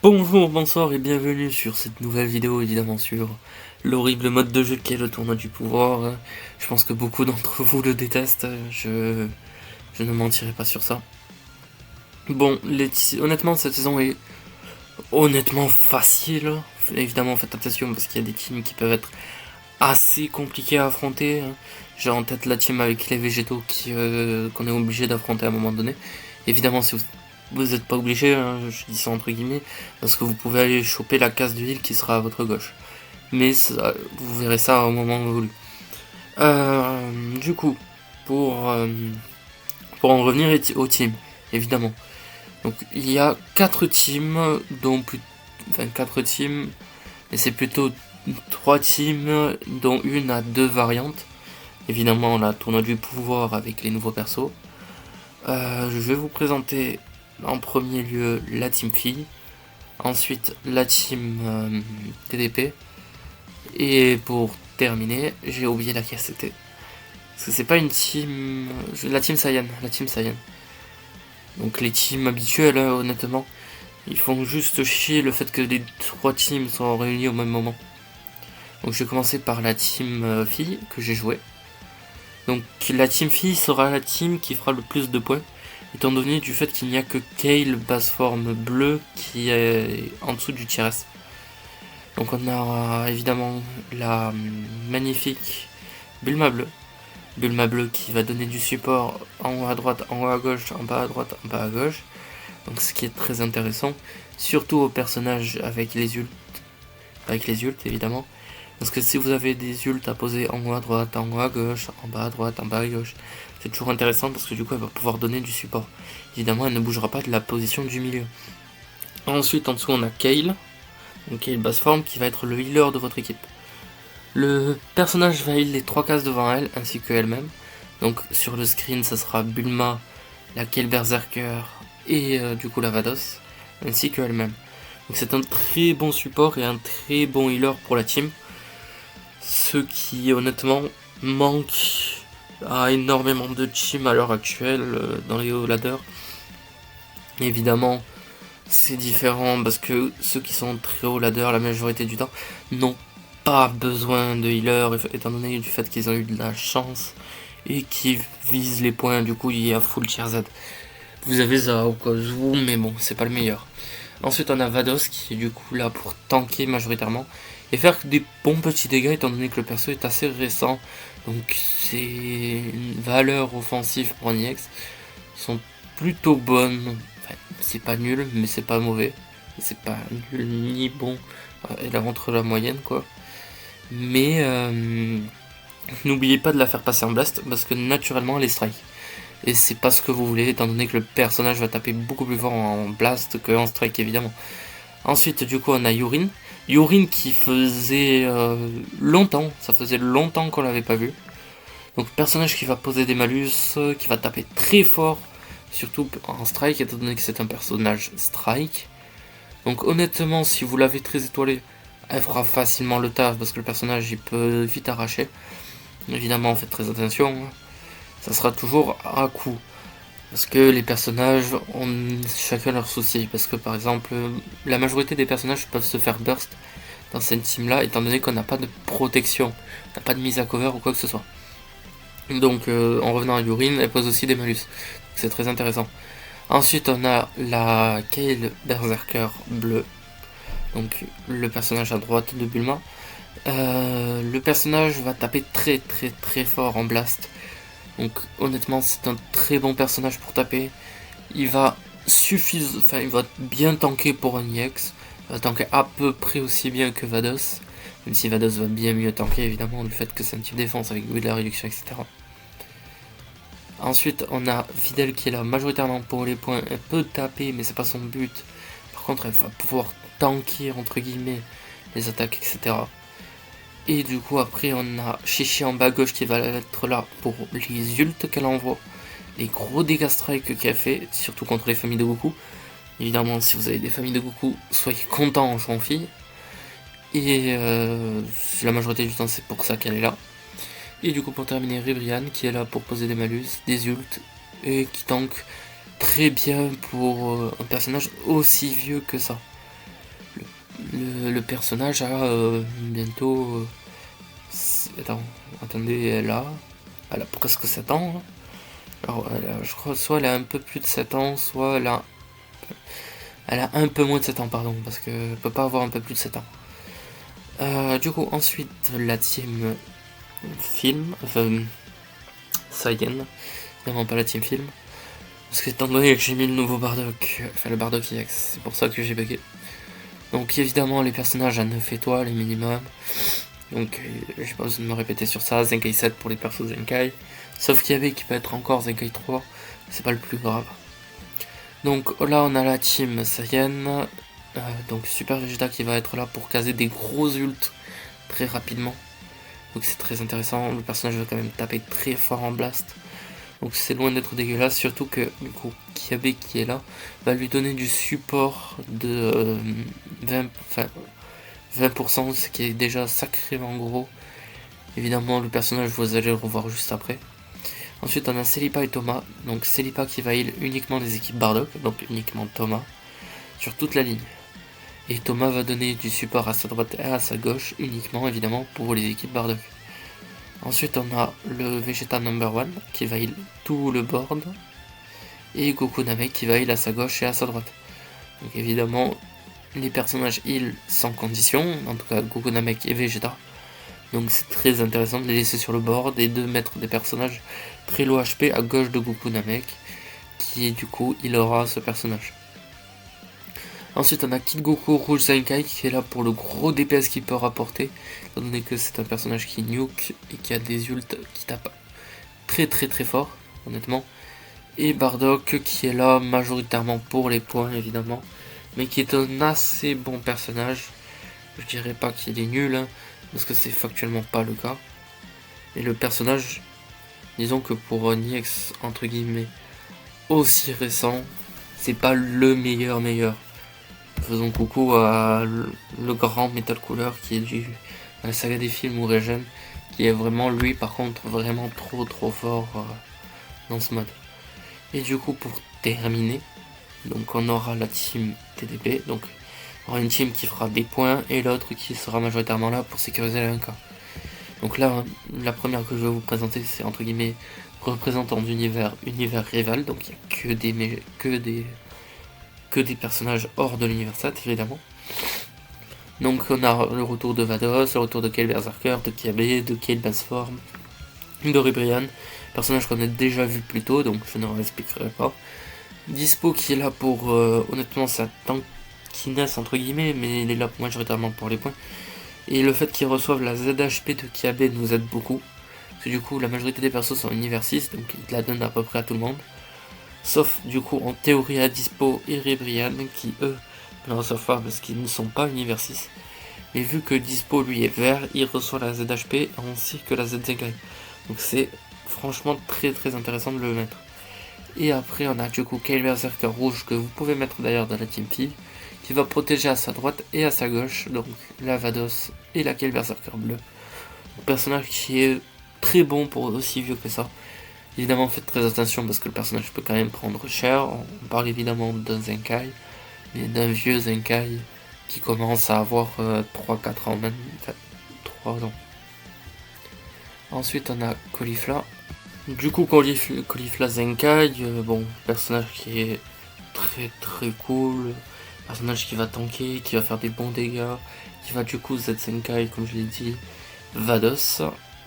Bonjour, bonsoir et bienvenue sur cette nouvelle vidéo évidemment sur l'horrible mode de jeu qui est le tournoi du pouvoir. Je pense que beaucoup d'entre vous le détestent, je ne mentirai pas sur ça. Bon, honnêtement cette saison est honnêtement facile. Évidemment faites attention parce qu'il y a des teams qui peuvent être assez compliqués à affronter. J'ai en tête la team avec les végétaux qu'on est obligé d'affronter à un moment donné. Évidemment si vous n'êtes pas obligé, hein, je dis ça entre guillemets, parce que vous pouvez aller choper la case de ville qui sera à votre gauche. Mais ça, vous verrez ça au moment voulu. Du coup, pour en revenir aux teams, évidemment. Donc il y a 4 teams, dont enfin 4 teams, et c'est plutôt 3 teams, dont une a 2 variantes. Évidemment la tournoi du pouvoir avec les nouveaux persos. Je vais vous présenter en premier lieu la team fille, ensuite la team TDP, et pour terminer, j'ai oublié laquelle c'était. Parce que c'est pas une team. La team Saiyan. La team Saiyan. Donc les teams habituelles, hein, honnêtement, ils font juste chier le fait que les 3 teams sont réunis au même moment. Donc je vais commencer par la team fille que j'ai joué. Donc la team fille sera la team qui fera le plus de points, étant donné du fait qu'il n'y a que Kale basse forme bleue qui est en dessous du tier S. Donc on a évidemment la magnifique Bulma bleue. Bulma bleue qui va donner du support en haut à droite, en haut à gauche, en bas à droite, en bas à gauche. Donc ce qui est très intéressant, surtout aux personnages avec les ults évidemment. Parce que si vous avez des ults à poser en haut à droite, en haut à gauche, en bas à droite, en bas à gauche, c'est toujours intéressant parce que du coup elle va pouvoir donner du support. Évidemment elle ne bougera pas de la position du milieu. Ensuite en dessous on a Kale, donc Kale basse forme qui va être le healer de votre équipe. Le personnage va heal les 3 cases devant elle ainsi que elle-même. Donc sur le screen ça sera Bulma, la Kale Berserker et du coup la Vados, ainsi que elle-même. Donc c'est un très bon support et un très bon healer pour la team. Ce qui honnêtement manque à énormément de teams à l'heure actuelle dans les hauts ladders. Évidemment c'est différent parce que ceux qui sont très haut ladder la majorité du temps n'ont pas besoin de healer étant donné du fait qu'ils ont eu de la chance et qui visent les points. Du coup il y a full tier Z. Vous avez ça au cas où, mais bon c'est pas le meilleur. Ensuite on a Vados qui est du coup là pour tanker majoritairement et faire des bons petits dégâts étant donné que le perso est assez récent. Donc ses valeurs offensives pour un EX sont plutôt bonnes. Enfin, c'est pas nul mais c'est pas mauvais. C'est pas nul ni bon. Elle est entre la moyenne quoi. Mais n'oubliez pas de la faire passer en blast parce que naturellement elle est strike. Et c'est pas ce que vous voulez étant donné que le personnage va taper beaucoup plus fort en blast qu'en strike évidemment. Ensuite du coup on a Yurin. Yurin qui faisait longtemps, ça faisait longtemps qu'on l'avait pas vu. Donc personnage qui va poser des malus, qui va taper très fort, surtout en strike étant donné que c'est un personnage strike. Donc honnêtement si vous l'avez très étoilé, elle fera facilement le taf parce que le personnage il peut vite arracher. Évidemment faites très attention, ça sera toujours à coup. Parce que les personnages ont chacun leurs soucis. Parce que par exemple, la majorité des personnages peuvent se faire burst dans cette team là, étant donné qu'on n'a pas de protection, on n'a pas de mise à cover ou quoi que ce soit. Donc en revenant à Yurin, elle pose aussi des malus. C'est très intéressant. Ensuite on a la Kale Berserker bleue. Donc le personnage à droite de Bulma. Le personnage va taper très très très fort en blast. Donc honnêtement c'est un très bon personnage pour taper. Il va il va bien tanker pour un EX. Il va tanker à peu près aussi bien que Vados. Même si Vados va bien mieux tanker évidemment du fait que c'est un type défense avec de la réduction etc. Ensuite on a Videl qui est là majoritairement pour les points. Elle peut taper mais c'est pas son but. Par contre elle va pouvoir tanker entre guillemets les attaques etc. Et du coup après on a Chichi en bas gauche qui va être là pour les ults qu'elle envoie, les gros dégâts strike qu'elle fait, surtout contre les familles de Goku. Évidemment si vous avez des familles de Goku, soyez contents en jouant fille. Et la majorité du temps c'est pour ça qu'elle est là. Et du coup pour terminer Ribrian qui est là pour poser des malus, des ults, et qui tank très bien pour un personnage aussi vieux que ça. le personnage a bientôt... attendez, elle a presque 7 ans. Hein. Alors, je crois soit elle a un peu plus de 7 ans, soit elle a un peu moins de 7 ans, pardon, parce qu'elle peut pas avoir un peu plus de 7 ans. Du coup, ensuite, la team film, enfin, Saiyan, évidemment pas la team film, parce que étant donné que j'ai mis le nouveau Bardock, enfin le Bardock EX, c'est pour ça que j'ai bugué. Donc évidemment les personnages à 9 étoiles minimum, donc j'ai pas besoin de me répéter sur ça, Zenkai 7 pour les persos Zenkai, sauf qu'il y avait qui peut être encore Zenkai 3, c'est pas le plus grave. Donc là on a la team Saiyan, donc Super Vegeta qui va être là pour caser des gros ults très rapidement. Donc c'est très intéressant, le personnage va quand même taper très fort en blast. Donc c'est loin d'être dégueulasse, surtout que du coup Kiabe qui est là va lui donner du support de 20%, ce qui est déjà sacrément gros. Évidemment le personnage vous allez le revoir juste après. Ensuite on a Celipa et Thomas, donc Celipa qui va heal uniquement les équipes Bardock, donc uniquement Thomas, sur toute la ligne. Et Thomas va donner du support à sa droite et à sa gauche, uniquement évidemment pour les équipes Bardock. Ensuite on a le Vegeta number 1 qui va heal tout le board. Et Goku Namek qui va heal à sa gauche et à sa droite. Donc évidemment les personnages heal sans condition, en tout cas Goku Namek et Vegeta. Donc c'est très intéressant de les laisser sur le board et de mettre des personnages très low HP à gauche de Goku Namek, qui du coup il aura ce personnage. Ensuite on a Kid Goku Rouge Zenkai qui est là pour le gros DPS qu'il peut rapporter, étant donné que c'est un personnage qui nuke et qui a des ults qui tapent très fort, honnêtement. Et Bardock qui est là majoritairement pour les points évidemment, mais qui est un assez bon personnage. Je dirais pas qu'il est nul, hein, parce que c'est factuellement pas le cas. Et le personnage, disons que pour un EX entre guillemets aussi récent, c'est pas le meilleur. Faisons coucou à le grand Metal Cooler qui est du la saga des films ou Regen, qui est vraiment lui par contre vraiment trop fort dans ce mode. Et du coup pour terminer, donc on aura la team TDP, donc on aura une team qui fera des points et l'autre qui sera majoritairement là pour sécuriser la 1K. Donc là, la première que je vais vous présenter, c'est entre guillemets représentant d'univers rival, donc il n'y a que des personnages hors de l'univers 7 évidemment. Donc on a le retour de Vados, le retour de Kale Berserker, de Kiabe, de Kale Bassform, de Ribrian, personnage qu'on a déjà vu plus tôt, donc je ne réexpliquerai pas. Dispo qui est là pour, honnêtement, sa tankiness entre guillemets, mais il est là majoritairement pour les points. Et le fait qu'il reçoive la ZHP de Kiabe nous aide beaucoup, parce que du coup la majorité des persos sont univers 6, donc il la donne à peu près à tout le monde. Sauf du coup en théorie à Dispo et Ribrian qui eux ne reçoivent pas parce qu'ils ne sont pas univers 6. Mais vu que Dispo lui est vert, il reçoit la ZHP ainsi que la ZZGai. Donc c'est franchement très intéressant de le mettre. Et après on a du coup Kale Berserker rouge que vous pouvez mettre d'ailleurs dans la team fille, qui va protéger à sa droite et à sa gauche, donc la Vados et la Kale Berserker bleu. Un personnage qui est très bon pour aussi vieux que ça. Évidemment faites très attention parce que le personnage peut quand même prendre cher. On parle évidemment d'un Zenkai, mais d'un vieux Zenkai qui commence à avoir 3-4 ans même, enfin 3 ans. Ensuite on a Caulifla. Du coup Caulifla Zenkai, bon, personnage qui est très cool, personnage qui va tanker, qui va faire des bons dégâts, qui va du coup Z Zenkai comme je l'ai dit, Vados.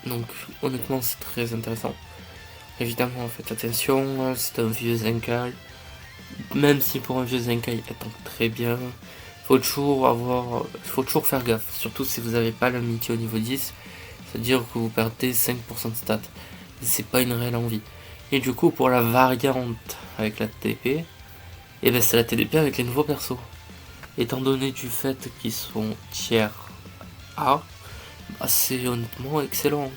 Donc honnêtement c'est très intéressant. Évidemment faites attention, c'est un vieux Zenkai. Même si pour un vieux Zenkai il tank très bien, faut toujours faire gaffe, surtout si vous n'avez pas le Mickey au niveau 10, c'est-à-dire que vous perdez 5% de stats. C'est pas une réelle envie. Et du coup pour la variante avec la TDP, et ben c'est la TDP avec les nouveaux persos. Étant donné du fait qu'ils sont tiers A, bah c'est honnêtement excellent.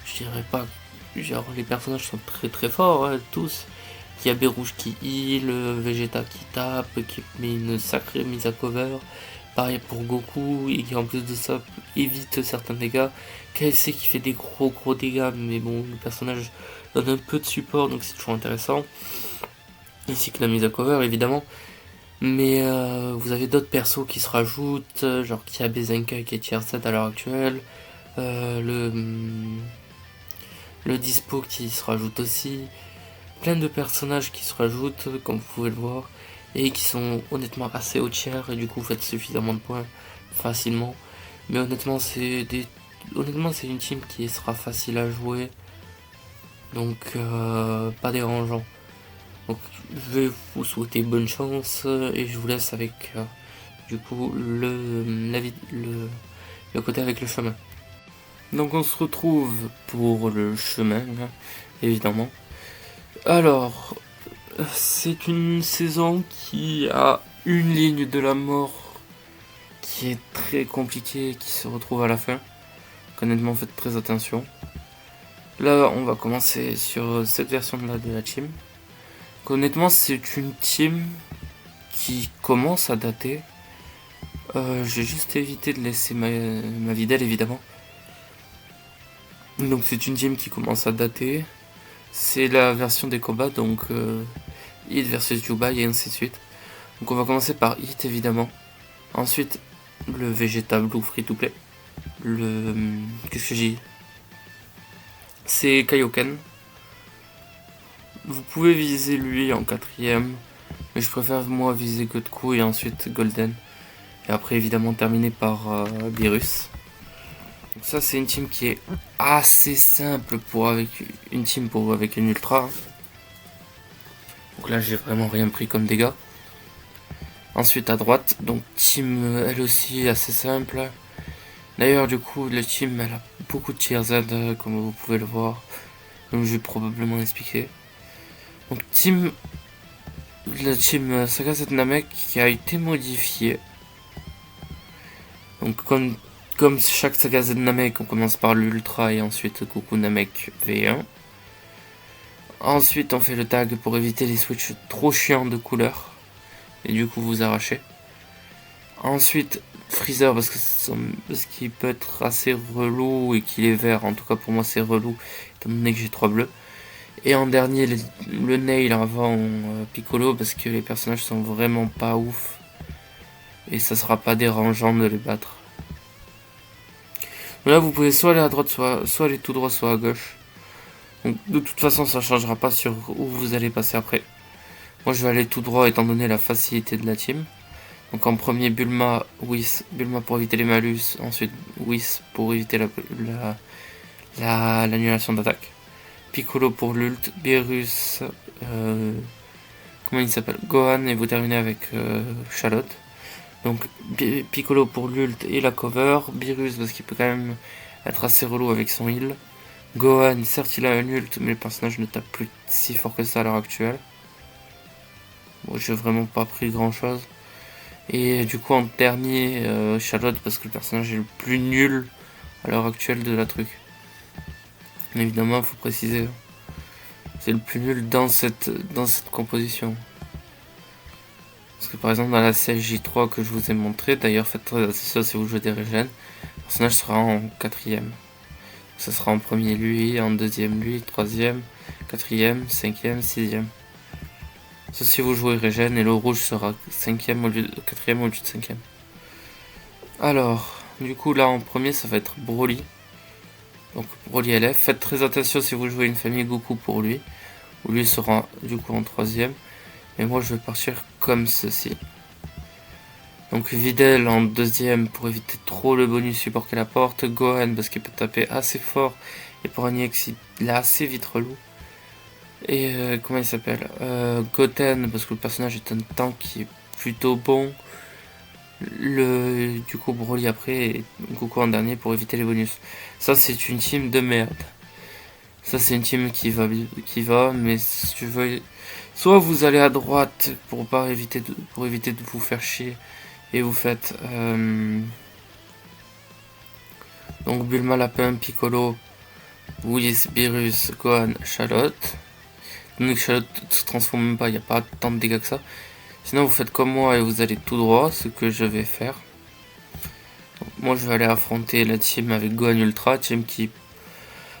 Je dirais pas, genre les personnages sont très forts, hein, tous. Kiabe rouge qui heal, Vegeta qui tape, qui met une sacrée mise à cover. Pareil pour Goku, et qui en plus de ça évite certains dégâts. KSC qui fait des gros dégâts, mais bon, le personnage donne un peu de support, donc c'est toujours intéressant. Ainsi que la mise à cover, évidemment. Mais vous avez d'autres persos qui se rajoutent, genre Kia Bezenka qui est tier 7 à l'heure actuelle, le Dispo qui se rajoute aussi, plein de personnages qui se rajoutent, comme vous pouvez le voir, et qui sont honnêtement assez haut tier, et du coup vous faites suffisamment de points facilement. Mais honnêtement c'est une team qui sera facile à jouer, donc pas dérangeant. Donc je vais vous souhaiter bonne chance et je vous laisse avec du coup le côté avec le chemin. Donc on se retrouve pour le chemin, hein, évidemment. Alors, c'est une saison qui a une ligne de la mort qui est très compliquée, qui se retrouve à la fin. Donc, honnêtement, faites très attention. Là, on va commencer sur cette version de la team. Donc, honnêtement, c'est une team qui commence à dater. J'ai juste évité de laisser ma Videl, évidemment. Donc c'est une team qui commence à dater. C'est la version des combats, donc Hit versus Juba et ainsi de suite. Donc on va commencer par Hit, évidemment. Ensuite, le Vegeta Blue Free to Play. Qu'est-ce que j'ai? C'est Kaioken. Vous pouvez viser lui en quatrième, mais je préfère moi viser Goku et ensuite Golden. Et après évidemment terminer par Beerus. Donc ça c'est une team qui est assez simple avec une ultra. Donc là j'ai vraiment rien pris comme dégâts. Ensuite à droite, donc team elle aussi assez simple. D'ailleurs du coup la team elle a beaucoup de tier Z comme vous pouvez le voir. Donc je vais probablement expliquer. Donc la team Saga Z Namek qui a été modifiée. Donc comme chaque Saga Z Namek, on commence par l'Ultra et ensuite Goku Namek V1. Ensuite on fait le tag pour éviter les switches trop chiants de couleurs. Et du coup vous arrachez. Ensuite Freezer parce qu'il peut être assez relou et qu'il est vert. En tout cas pour moi c'est relou étant donné que j'ai 3 bleus. Et en dernier le Nail avant Piccolo parce que les personnages sont vraiment pas ouf. Et ça sera pas dérangeant de les battre. Là vous pouvez soit aller à droite, soit aller tout droit, soit à gauche. Donc de toute façon ça changera pas sur où vous allez passer après. Moi je vais aller tout droit étant donné la facilité de la team. Donc en premier Bulma, Whis, Bulma pour éviter les malus, ensuite Whis pour éviter l'annulation d'attaque. Piccolo pour l'ult, Beerus, comment il s'appelle, Gohan, et vous terminez avec Charlotte. Donc Piccolo pour l'ult et la cover, Beerus parce qu'il peut quand même être assez relou avec son heal. Gohan, certes il a un ult, mais le personnage ne tape plus si fort que ça à l'heure actuelle. Bon, j'ai vraiment pas pris grand chose. Et du coup en dernier, Charlotte parce que le personnage est le plus nul à l'heure actuelle de la truc. Évidemment, il faut préciser, c'est le plus nul dans cette composition. Parce que par exemple dans la CSJ3 que je vous ai montré, d'ailleurs faites très attention si vous jouez des régènes, le personnage sera en quatrième. Ça sera en premier lui, en deuxième lui, troisième, quatrième, cinquième, sixième. Ça si vous jouez régène et le rouge sera cinquième au lieu de quatrième au lieu de cinquième. Alors, du coup là en premier ça va être Broly. Donc Broly LF, faites très attention si vous jouez une famille Goku pour lui. Où lui sera du coup en troisième. Et moi je vais partir comme ceci. Donc Videl en deuxième pour éviter trop le bonus support qu'elle apporte. Gohan parce qu'il peut taper assez fort. Et pour un EX il est assez vite relou. Et comment il s'appelle, Goten parce que le personnage est un tank qui est plutôt bon. Du coup Broly après et Goku en dernier pour éviter les bonus. Ça c'est une team de merde. Ça c'est une team qui va, mais si tu veux, soit vous allez à droite pour éviter de vous faire chier et vous faites donc Bulma, Lapin, Piccolo, Whis, Beerus, Gohan, Charlotte. Donc Charlotte se transforme même pas, il n'y a pas tant de dégâts que ça. Sinon vous faites comme moi et vous allez tout droit, ce que je vais faire. Donc, moi je vais aller affronter la team avec Gohan Ultra, team qui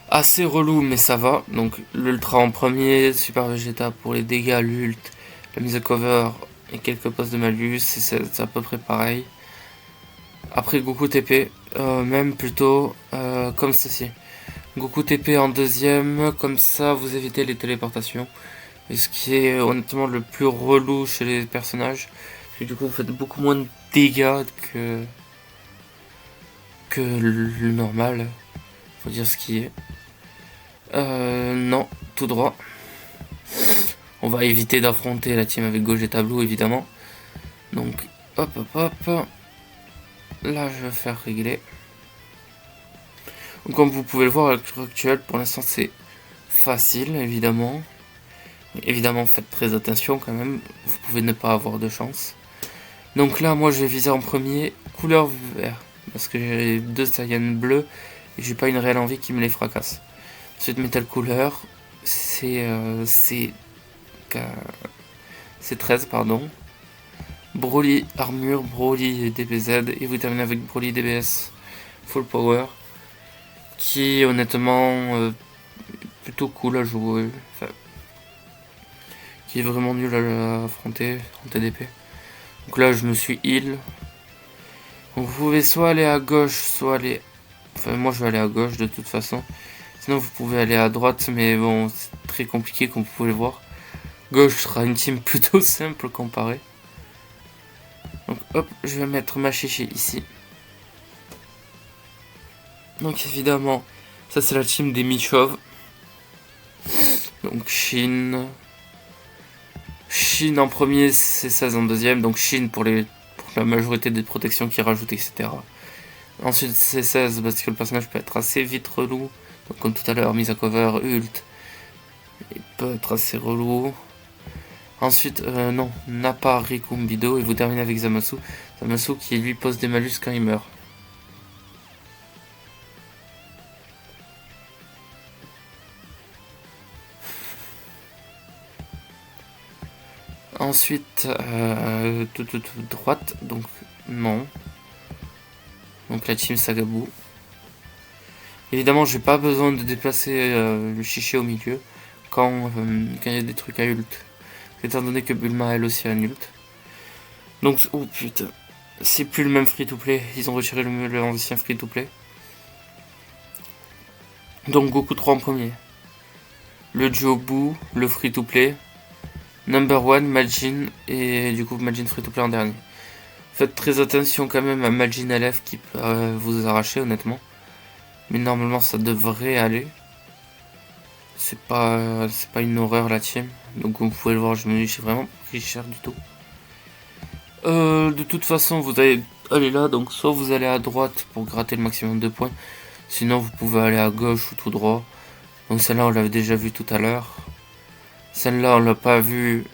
assez relou mais ça va. Donc l'ultra en premier, Super Vegeta pour les dégâts, l'ult, la mise à cover, et quelques postes de malus, et c'est à peu près pareil. Après Goku TP, même plutôt comme ceci. Goku TP en deuxième, comme ça vous évitez les téléportations. Et ce qui est honnêtement le plus relou chez les personnages. Parce que du coup vous faites beaucoup moins de dégâts que le normal. Faut dire ce qui est. Non, tout droit. On va éviter d'affronter la team avec Gogeta Blue évidemment. Donc hop hop hop. Là je vais faire régler. Donc, comme vous pouvez le voir à l'heure actuelle, pour l'instant c'est facile évidemment. Évidemment faites très attention quand même, vous pouvez ne pas avoir de chance. Donc là moi je vais viser en premier couleur vert. Parce que j'ai 2 Saiyans bleus et j'ai pas une réelle envie qui me les fracasse. Ensuite Metal Couleur, c'est 13 pardon. Broly Armure, Broly DBZ et vous terminez avec Broly DBS Full Power. Qui est honnêtement plutôt cool à jouer. Enfin, qui est vraiment nul à affronter en TDP. Donc là je me suis heal. Donc vous pouvez soit aller à gauche, soit aller... Enfin moi je vais aller à gauche de toute façon. Sinon vous pouvez aller à droite, mais bon c'est très compliqué comme vous pouvez le voir. Gauche sera une team plutôt simple comparée. Donc hop, je vais mettre ma chichi ici. Donc évidemment, ça c'est la team des mi-chauves. Donc Shin en premier, c'est 16 en deuxième. Donc Shin pour la majorité des protections qu'il rajoute, etc. Ensuite c'est 16 parce que le personnage peut être assez vite relou. Donc comme tout à l'heure, mise à cover, ult. Il peut être assez relou. Ensuite, non, Nappa, Rikumbido. Et vous terminez avec Zamasu. Zamasu qui lui pose des malus quand il meurt. Ensuite, tout droite, donc non. Donc la team Sagabou. Évidemment, j'ai pas besoin de déplacer le chiché au milieu quand il y a des trucs à ult. Étant donné que Bulma elle aussi a un ult. Donc, oh putain, c'est plus le même free-to-play. Ils ont retiré l'ancien free-to-play. Donc Goku 3 en premier. Le duo Boo, le free-to-play. Number 1, Majin, et du coup Majin free-to-play en dernier. Faites très attention quand même à Majin LF qui peut vous arracher honnêtement. Mais normalement ça devrait aller. C'est pas une horreur la team. Donc comme vous pouvez le voir, je me suis vraiment pris cher du tout. De toute façon vous allez aller là, donc soit vous allez à droite pour gratter le maximum de points. Sinon vous pouvez aller à gauche ou tout droit. Donc celle-là on l'avait déjà vu tout à l'heure. Celle-là on l'a pas vue.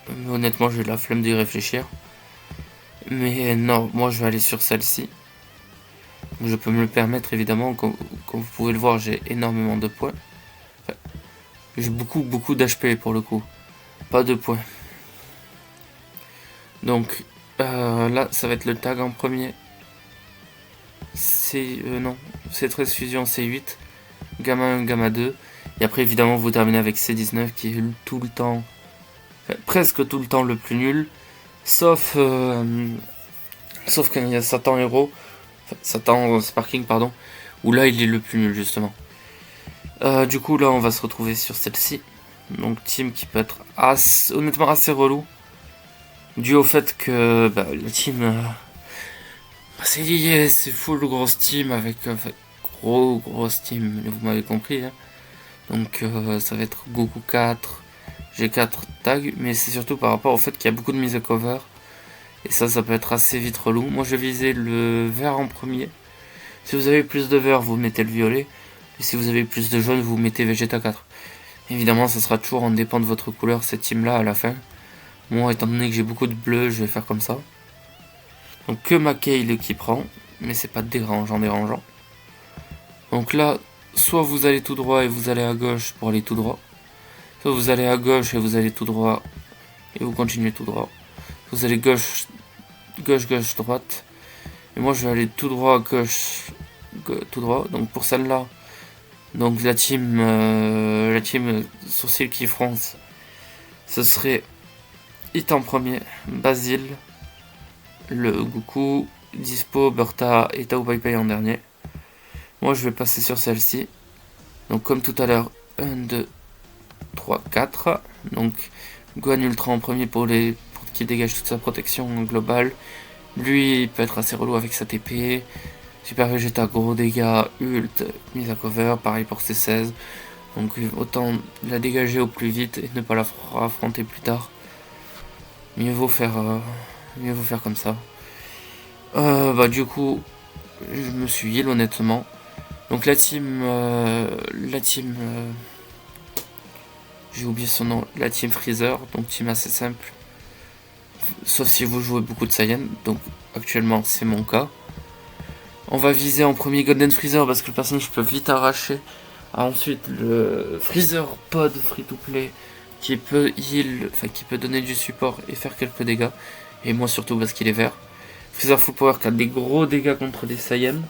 Mais honnêtement j'ai la flemme d'y réfléchir. Mais non, moi je vais aller sur celle-ci. Je peux me le permettre évidemment, comme vous pouvez le voir j'ai énormément de points. Enfin, j'ai beaucoup d'HP pour le coup. Pas de points. Donc là ça va être le tag en premier. C'est non, c'est 13 fusion C8. Gamma 1, Gamma 2. Et après évidemment vous terminez avec C19 qui est tout le temps, enfin, presque tout le temps le plus nul. Sauf quand il y a Satan Hero, enfin, Satan Sparking pardon, où là il est le plus nul justement. Du coup là on va se retrouver sur celle-ci. Donc team qui peut être honnêtement assez relou. Dû au fait que la team c'est full grosse team avec grosse team, vous m'avez compris hein. Donc ça va être Goku 4, j'ai 4 tags, mais c'est surtout par rapport au fait qu'il y a beaucoup de mise à cover. Et ça peut être assez vite relou. Moi je vais viser le vert en premier. Si vous avez plus de vert, vous mettez le violet. Et si vous avez plus de jaune, vous mettez Vegeta 4. Évidemment, ça sera toujours en dépend de votre couleur, cette team là à la fin. Moi, étant donné que j'ai beaucoup de bleu, je vais faire comme ça. Donc que ma Kale qui prend, mais c'est pas dérangeant. Donc là, soit vous allez tout droit et vous allez à gauche pour aller tout droit. Soit vous allez à gauche et vous allez tout droit et vous continuez tout droit. Vous allez gauche, droite. Et moi je vais aller tout droit, gauche, tout droit. Donc pour celle-là, donc la team sourcil qui fronce, ce serait Hit en premier, Basile, le Goku, Dispo, Bertha et Tao Pai Pai en dernier. Moi je vais passer sur celle-ci. Donc comme tout à l'heure, 1, 2, 3, 4. Donc Gohan Ultra en premier pour qui dégage toute sa protection globale. Lui il peut être assez relou avec sa TP. Super Vegeta, gros dégâts, ult, mise à cover, pareil pour C16. Donc autant la dégager au plus vite et ne pas la affronter plus tard. Mieux vaut faire comme ça. Du coup, je me suis heal honnêtement. Donc la team, j'ai oublié son nom, la team Freezer, donc team assez simple. Sauf si vous jouez beaucoup de Saiyan, donc actuellement c'est mon cas. On va viser en premier Golden Freezer parce que le personnage peut vite arracher. Ensuite le Freezer Pod free to play qui peut heal, qui peut donner du support et faire quelques dégâts. Et moi surtout parce qu'il est vert. Freezer Full Power qui a des gros dégâts contre des Saiyans.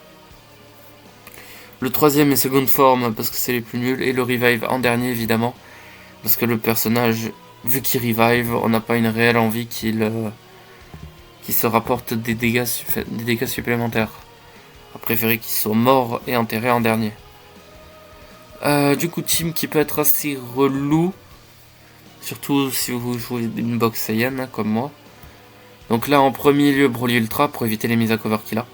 Le troisième est seconde forme parce que c'est les plus nuls. Et le revive en dernier évidemment. Parce que le personnage, vu qu'il revive, on n'a pas une réelle envie qu'il se rapporte des dégâts supplémentaires. On préférait qu'il soit mort et enterré en dernier. Du coup, team qui peut être assez relou. Surtout si vous jouez une box Saiyan comme moi. Donc là en premier lieu Broly Ultra pour éviter les mises à cover qu'il a.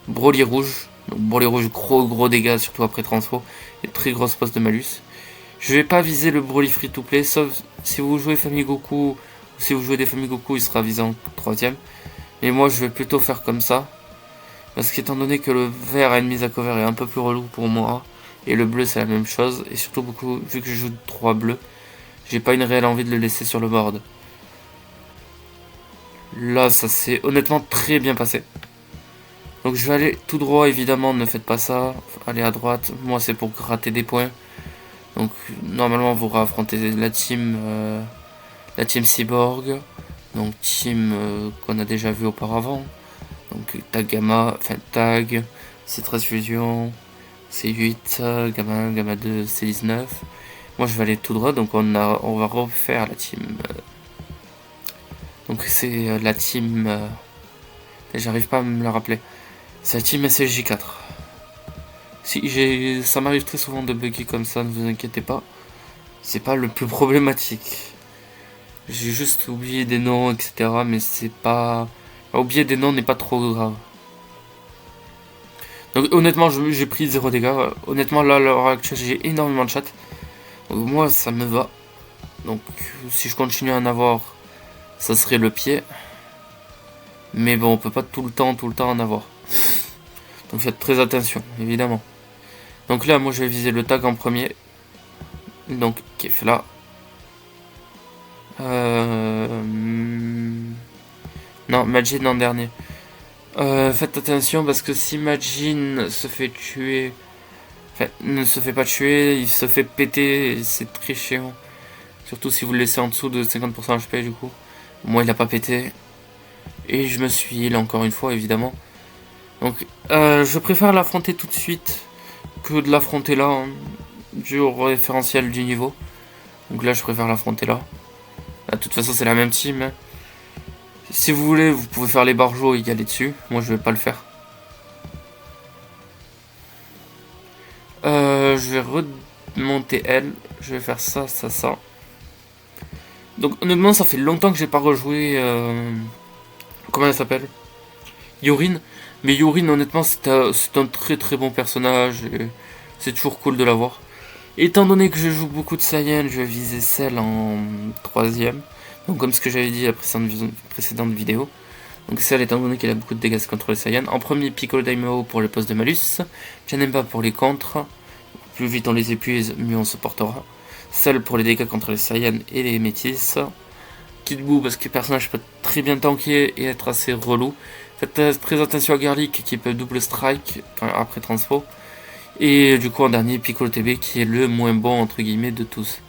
Broly Rouge. Donc Broly Rouge gros dégâts surtout après transfo. Et très grosse poste de malus. Je vais pas viser le Broly free to play. Sauf si vous jouez Famille Goku. Ou si vous jouez des Famille Goku il sera visé en troisième. Mais moi je vais plutôt faire comme ça. Parce qu'étant donné que le vert a une mise à cover est un peu plus relou pour moi. Et le bleu c'est la même chose. Et surtout beaucoup vu que je joue 3 bleus. J'ai pas une réelle envie de le laisser sur le board. Là, ça s'est honnêtement très bien passé. Donc je vais aller tout droit, évidemment, ne faites pas ça. Allez à droite, moi c'est pour gratter des points. Donc normalement vous affrontez la team Cyborg. Donc team qu'on a déjà vu auparavant. Donc Tag Gamma, Tag, C13 Fusion, C8, Gamma 2, C19. Moi je vais aller tout droit, donc on va refaire la team. Donc c'est la team. J'arrive pas à me la rappeler. C'est la team SLJ4. Ça m'arrive très souvent de bugger comme ça, ne vous inquiétez pas. C'est pas le plus problématique. J'ai juste oublié des noms, etc. Mais c'est pas. Oublier des noms n'est pas trop grave. Donc honnêtement, j'ai pris 0 dégâts. Honnêtement, là, à l'heure actuelle, j'ai énormément de chat. Donc moi, ça me va. Donc si je continue à en avoir, ça serait le pied. Mais bon, on peut pas tout le temps en avoir. Donc faites très attention, évidemment. Donc là, moi, je vais viser le tag en premier. Donc, qui est fait là. Non, Majin en dernier. Faites attention parce que si Majin se fait tuer... Enfin, ne se fait pas tuer, il se fait péter, c'est très chiant. Surtout si vous le laissez en dessous de 50% HP du coup. Moi il a pas pété. Et je me suis heal encore une fois évidemment. Donc je préfère l'affronter tout de suite que de l'affronter là. Hein, du référentiel du niveau. Donc là je préfère l'affronter là. De toute façon c'est la même team. Hein. Si vous voulez vous pouvez faire les barjots et y aller dessus. Moi je vais pas le faire. Je vais remonter elle. Je vais faire ça. Donc honnêtement ça fait longtemps que j'ai pas rejoué comment elle s'appelle, Yorin. Mais Yorin honnêtement c'est un très bon personnage. C'est toujours cool de l'avoir. Étant donné que je joue beaucoup de Saiyan, je vais viser celle en troisième. Donc comme ce que j'avais dit à la précédente vidéo. Donc celle étant donné qu'elle a beaucoup de dégâts contre les Saiyan. En premier Piccolo Daimao pour les postes de malus. Janemba pour les contres. Plus vite on les épuise, mieux on se portera. Celle pour les dégâts contre les Saiyans et les métis. Kid Buu parce que le personnage peut très bien tanker et être assez relou. Faites très attention à Garlic qui peut double strike après transfo. Et du coup en dernier Piccolo TB qui est le moins bon entre guillemets de tous.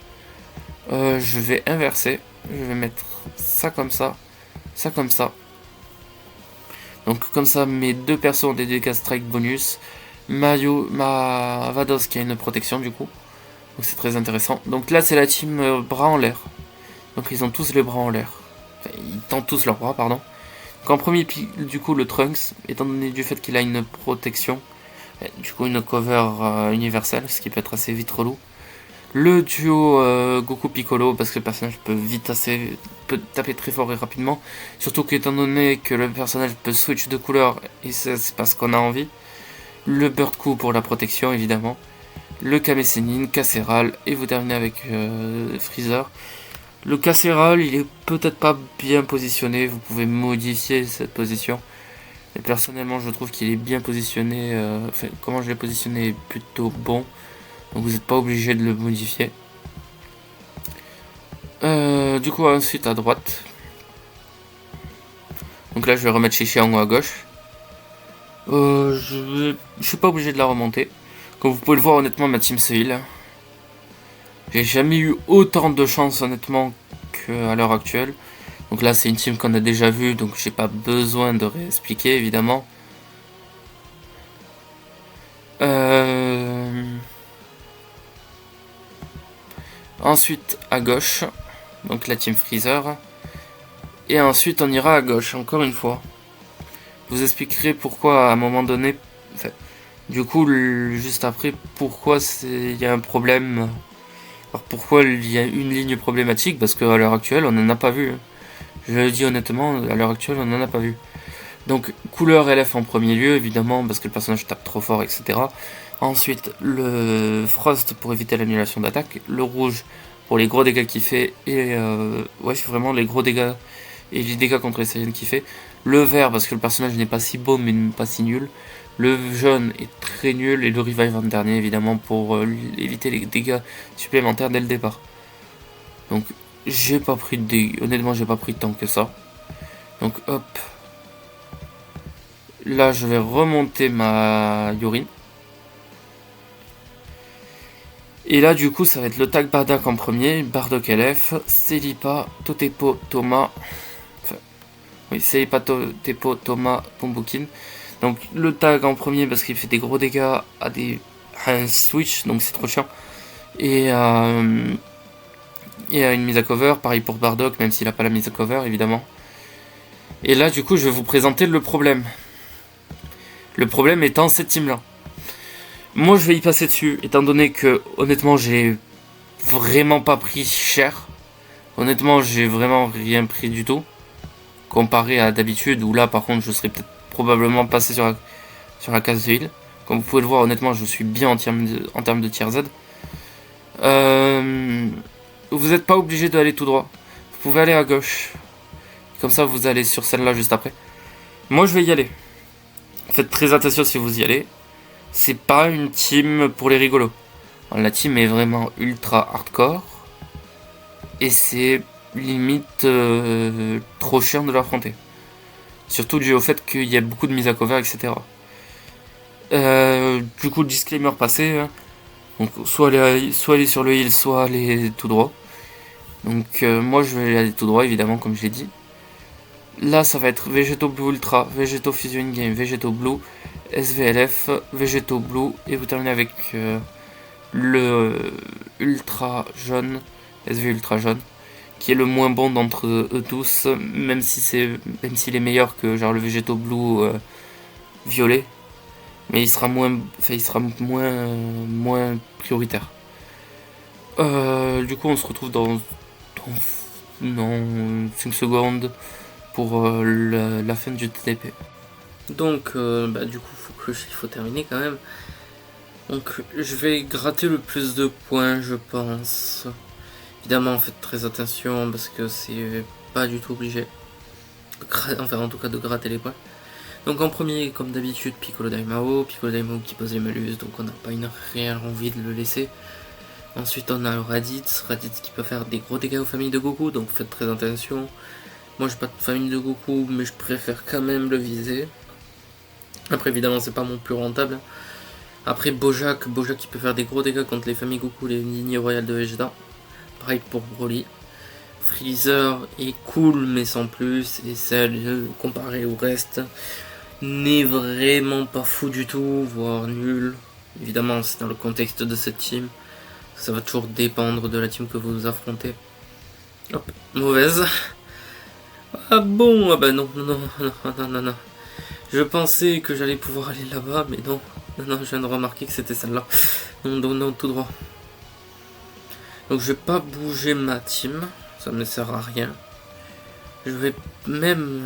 Je vais inverser. Je vais mettre ça comme ça. Ça comme ça. Donc comme ça mes deux persos ont des dégâts strike bonus. Ma Vados qui a une protection du coup. Donc c'est très intéressant. Donc là c'est la team bras en l'air. Donc ils ont tous les bras en l'air. Enfin, ils tentent tous leur bras, pardon. Donc en premier, du coup, le Trunks, étant donné du fait qu'il a une protection, du coup une cover universelle, ce qui peut être assez vite relou. Le duo Goku Piccolo, parce que le personnage peut taper très fort et rapidement. Surtout qu'étant donné que le personnage peut switch de couleur, et c'est pas ce qu'on a envie. Le Bird Coup pour la protection, évidemment. Le Kame Sennin, Casseral, et vous terminez avec Freezer. Le Casseral, il est peut-être pas bien positionné, vous pouvez modifier cette position. Et personnellement, je trouve qu'il est bien positionné. Enfin, comment je l'ai positionné est plutôt bon. Donc vous n'êtes pas obligé de le modifier. Du coup, ensuite à droite. Donc là, je vais remettre Shishiango à gauche. Je suis pas obligé de la remonter. Comme vous pouvez le voir, honnêtement, ma team se heal. J'ai jamais eu autant de chance, honnêtement, qu'à l'heure actuelle. Donc là, c'est une team qu'on a déjà vue, donc j'ai pas besoin de réexpliquer, évidemment. Ensuite, à gauche, donc la team Freezer. Et ensuite, on ira à gauche, encore une fois. Je vous expliquerai pourquoi, à un moment donné... Enfin, du coup, juste après, pourquoi il y a un problème. Alors pourquoi il y a une ligne problématique, parce qu'à l'heure actuelle, on n'en a pas vu. Je le dis honnêtement, à l'heure actuelle, on n'en a pas vu. Donc, couleur LF en premier lieu, évidemment, parce que le personnage tape trop fort, etc. Ensuite, le Frost pour éviter l'annulation d'attaque. Le rouge pour les gros dégâts qu'il fait. Et ouais, c'est vraiment les gros dégâts et les dégâts contre les Saiyans qu'il fait. Le vert parce que le personnage n'est pas si beau, mais pas si nul. Le jaune est très nul. Et le revive en dernier, évidemment, pour éviter les dégâts supplémentaires dès le départ. Donc, j'ai pas pris de dégâts. Honnêtement, j'ai pas pris de temps que ça. Donc, hop. Là, je vais remonter ma Yorin. Et là, du coup, ça va être le tag Bardock en premier. Bardock LF, Celipa, Totepo, Thomas. Enfin, oui, Celipa, Totepo, Thomas, Pombukin. Donc, le tag en premier parce qu'il fait des gros dégâts à un switch, donc c'est trop chiant. Et à une mise à cover. Pareil pour Bardock, même s'il n'a pas la mise à cover, évidemment. Et là, du coup, je vais vous présenter le problème. Le problème étant cette team-là. Moi, je vais y passer dessus, étant donné que, honnêtement, j'ai vraiment pas pris cher. Honnêtement, j'ai vraiment rien pris du tout. Comparé à d'habitude, où là, par contre, je serais peut-être probablement passé sur la case de heal. Comme vous pouvez le voir, honnêtement, je suis bien en termes de tier Z. Vous n'êtes pas obligé d'aller tout droit. Vous pouvez aller à gauche. Comme ça, vous allez sur celle-là juste après. Moi, je vais y aller. Faites très attention si vous y allez. C'est pas une team pour les rigolos. La team est vraiment ultra hardcore. Et c'est limite trop chiant de l'affronter. Surtout dû au fait qu'il y a beaucoup de mises à cover, etc. Du coup, disclaimer passé. Hein. Donc, soit aller sur le heal, soit aller tout droit. Donc, moi, je vais aller tout droit, évidemment, comme je l'ai dit. Là, ça va être Végéto Blue Ultra, Végéto Fusion In-Game, Végéto Blue, SVLF, Végéto Blue, et vous terminez avec le Ultra Jaune, SV Ultra Jaune, qui est le moins bon d'entre eux tous, même s'il est meilleur que genre le Végéto Blue violet, mais il sera moins prioritaire. Du coup, on se retrouve dans 5 secondes pour la fin du TTP. Donc, du coup, il faut terminer quand même. Donc, je vais gratter le plus de points, je pense. Évidemment, faites très attention parce que c'est pas du tout obligé. Enfin, en tout cas, de gratter les points. Donc, en premier, comme d'habitude, Piccolo Daimao qui pose les malus, donc on n'a pas une réelle envie de le laisser. Ensuite, on a Raditz qui peut faire des gros dégâts aux familles de Goku, donc faites très attention. Moi, j'ai pas de famille de Goku, mais je préfère quand même le viser. Après, évidemment, c'est pas mon plus rentable. Après, Bojack qui peut faire des gros dégâts contre les familles Goku, les lignes royales de Vegeta. Pareil pour Broly. Freezer est cool, mais sans plus. Et celle, comparé au reste, n'est vraiment pas fou du tout, voire nul. Évidemment, c'est dans le contexte de cette team. Ça va toujours dépendre de la team que vous affrontez. Hop, mauvaise. Ah bon, ah bah non, non, non, non, non, non, non. Je pensais que j'allais pouvoir aller là-bas, mais non. Non, non, je viens de remarquer que c'était celle-là. Non, non, non, tout droit. Donc je vais pas bouger ma team, ça me sert à rien. Je vais même...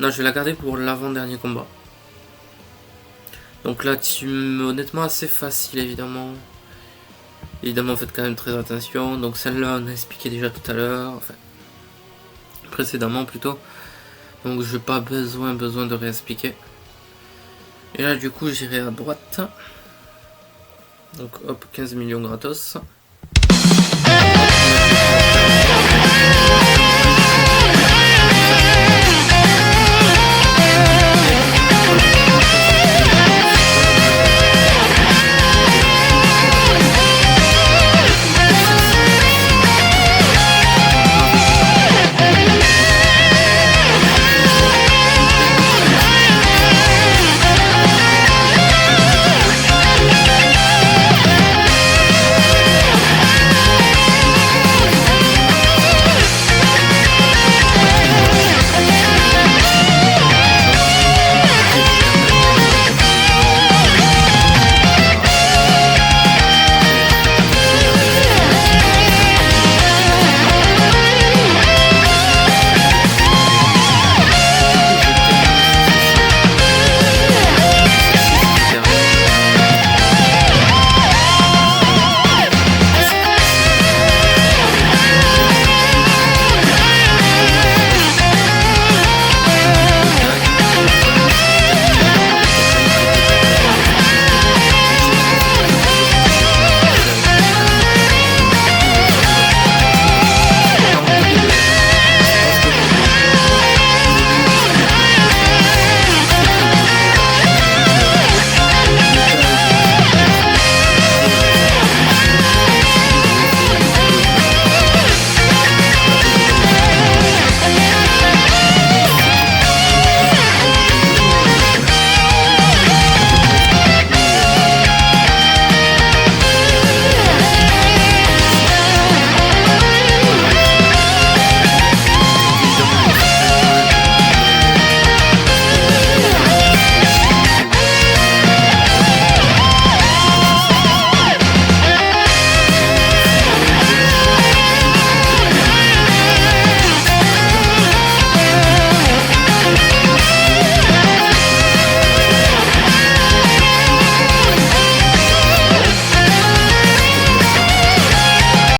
Non, je vais la garder pour l'avant-dernier combat. Donc la team, honnêtement, assez facile, évidemment. Évidemment, faites quand même très attention. Donc celle-là, on a expliqué déjà tout à l'heure. Enfin, précédemment, plutôt. Donc je n'ai pas besoin de réexpliquer. Et là, du coup, j'irai à droite. Donc hop, 15 millions gratos.